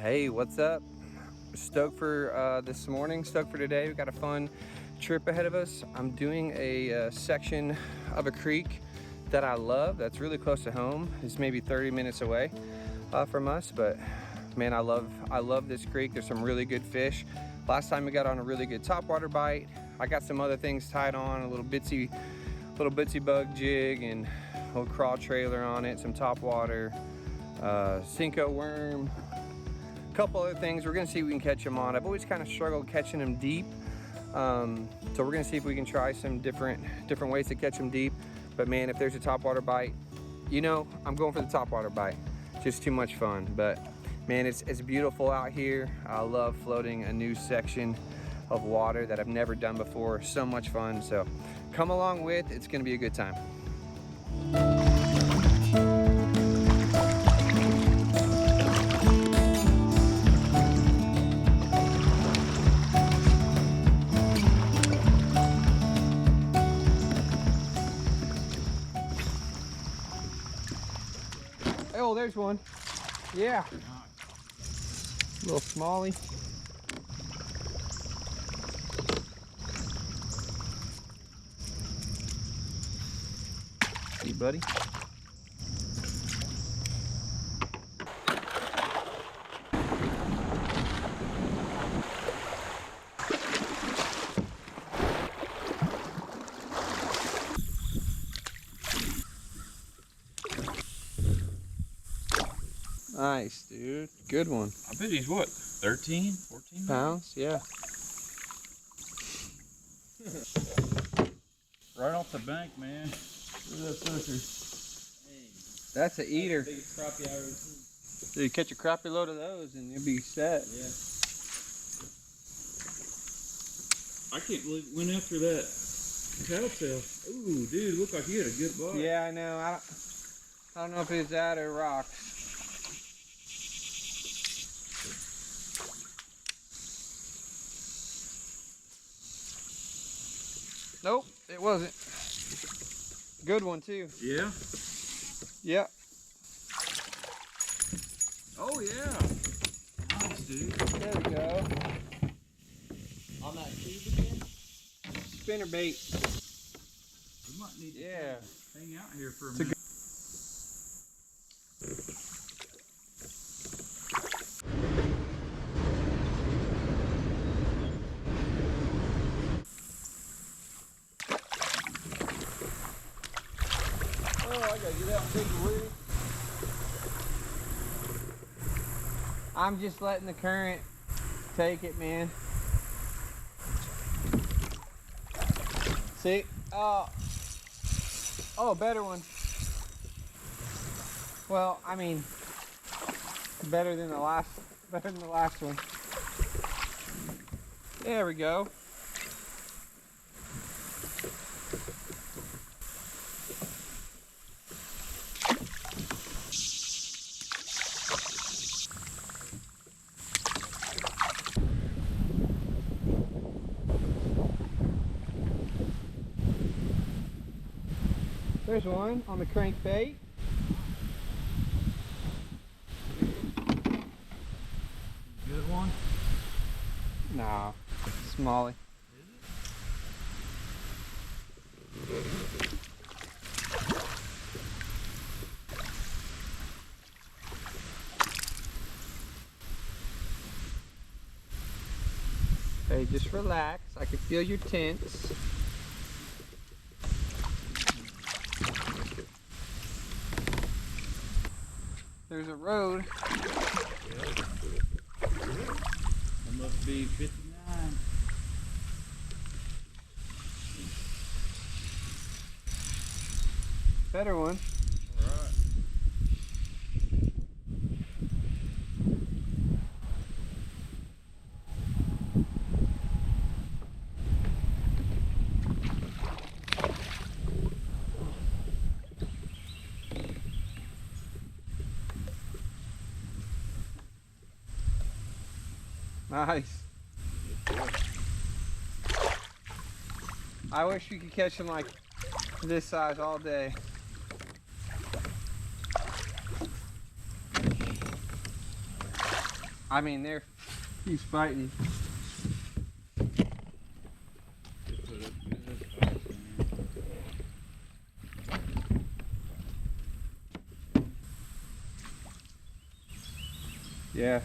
Hey, what's up? Stoked for this morning, stoked for today. We've got a fun trip ahead of us. I'm doing a section of a creek that I love, that's really close to home. It's maybe 30 minutes away from us, but man, I love this creek. There's some really good fish. Last time we got on a really good topwater bite. I got some other things tied on, a little bitsy bug jig and a little crawl trailer on it, some topwater, Cinco worm, couple other things. We're gonna see if we can catch them on. I've always kind of struggled catching them deep, so we're gonna see if we can try some different ways to catch them deep. But man, if there's a topwater bite, you know, I'm going for the topwater bite. Just too much fun. But man, it's beautiful out here. I love floating a new section of water that I've never done before. So much fun. So come along with. It's gonna be a good time. Oh, there's one. Yeah. Little smallie. Hey, buddy. Nice, dude. Good one. I bet he's what, 13, 14 pounds? Yeah. Right off the bank, man. Look at that sucker. That's an eater. Biggest crappie I ever seen. So you catch a crappie load of those and you'll be set. Yeah. I can't believe it went after that tail. Ooh, dude, looked like he had a good bite. Yeah, I know. I don't know if it's that or rocks. Nope, it wasn't. Good one too. Yeah? Yep. Oh, yeah. Nice, dude. There we go. On that tube again? Spinner bait. We might need to hang out here for a minute. Oh, I gotta get out and take a look. I'm just letting the current take it, man. See? Oh, better one. Well, I mean, better than the last one. There we go. There's one on the crankbait. Good one? Nah, smallie. Hey, just relax. I can feel your tense. There's a road. That must be 59. Better one. Alright. Nice. I wish we could catch them like this size all day. I mean, he's fighting. Yeah.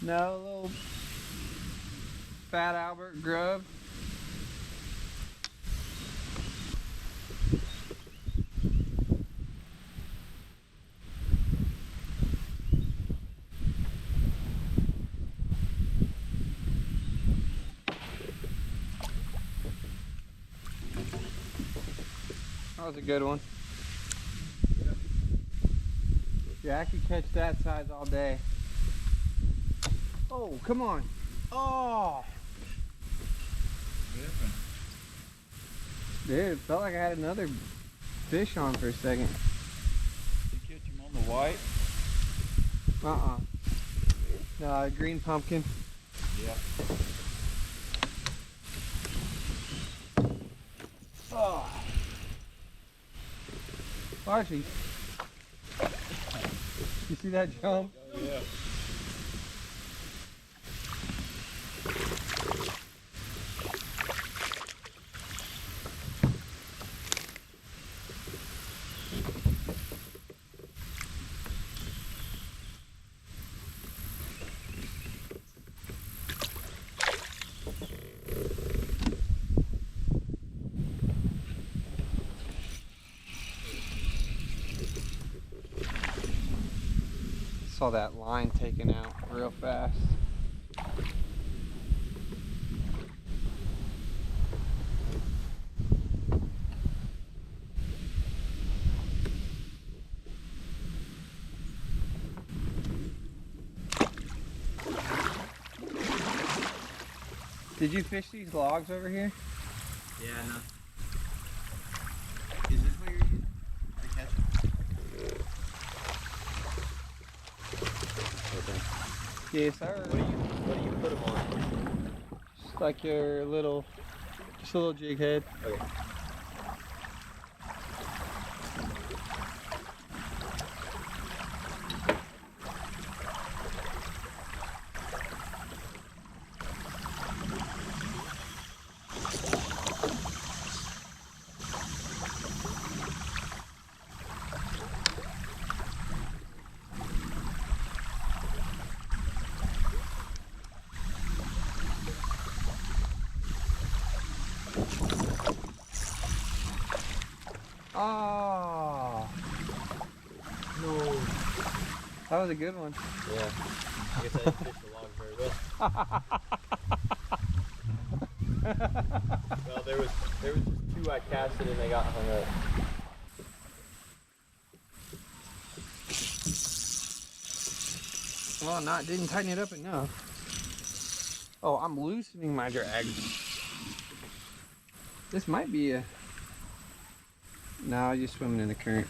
No, little fat Albert Grub. That was a good one. Yeah, I could catch that size all day. Oh, come on. Oh! Dude, it felt like I had another fish on for a second. You catch him on the white? No, green pumpkin. Yeah. Oh! Archie. You see that jump? Oh, yeah. Saw that line taken out real fast. Did you fish these logs over here? Yeah, no. Is this what you're using to catch it? Yes, sir. What do you put them on? Just like your little, just a little jig head. Okay. Oh, No. that was a good one. Yeah. I guess I didn't fish the log very well. Well, there was just two I casted and they got hung up. Well, didn't tighten it up enough. Oh, I'm loosening my drag. This might be a. No, you're swimming in the current.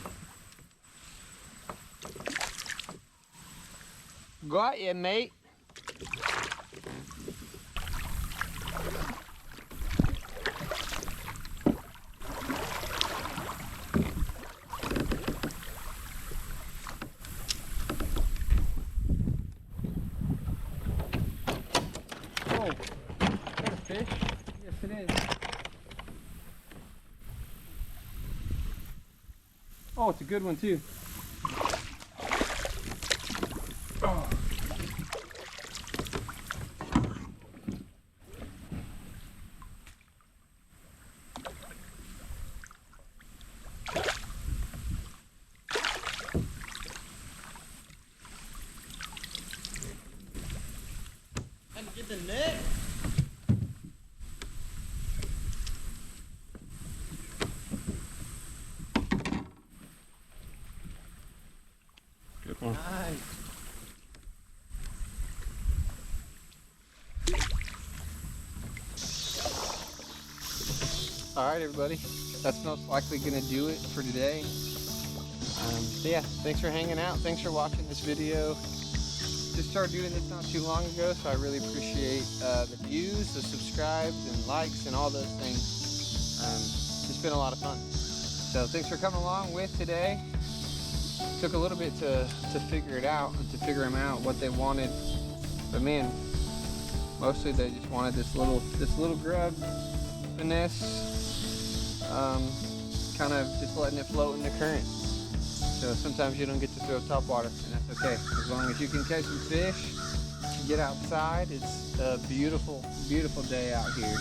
Got ya, mate. Oh, is that a fish? Yes, it is. Oh, it's a good one too. Oh. Time to get the net. Good one. Nice. All right, everybody. That's most likely going to do it for today. So yeah, thanks for hanging out. Thanks for watching this video. Just started doing this not too long ago, so I really appreciate the views, the subscribes, and likes, and all those things. It's been a lot of fun. So thanks for coming along with today. Took a little bit to figure it out and to figure them out what they wanted, but man, mostly they just wanted this little grub finesse, kind of just letting it float in the current. So sometimes you don't get to throw top water, and that's okay. As long as you can catch some fish, get outside. It's a beautiful, beautiful day out here.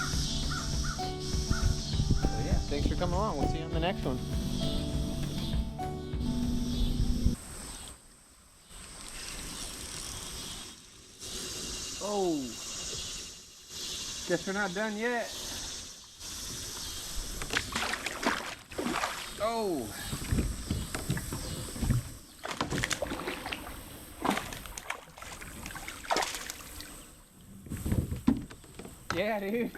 So yeah, thanks for coming along. We'll see you on the next one. Oh, guess we're not done yet. Oh. Yeah, dude.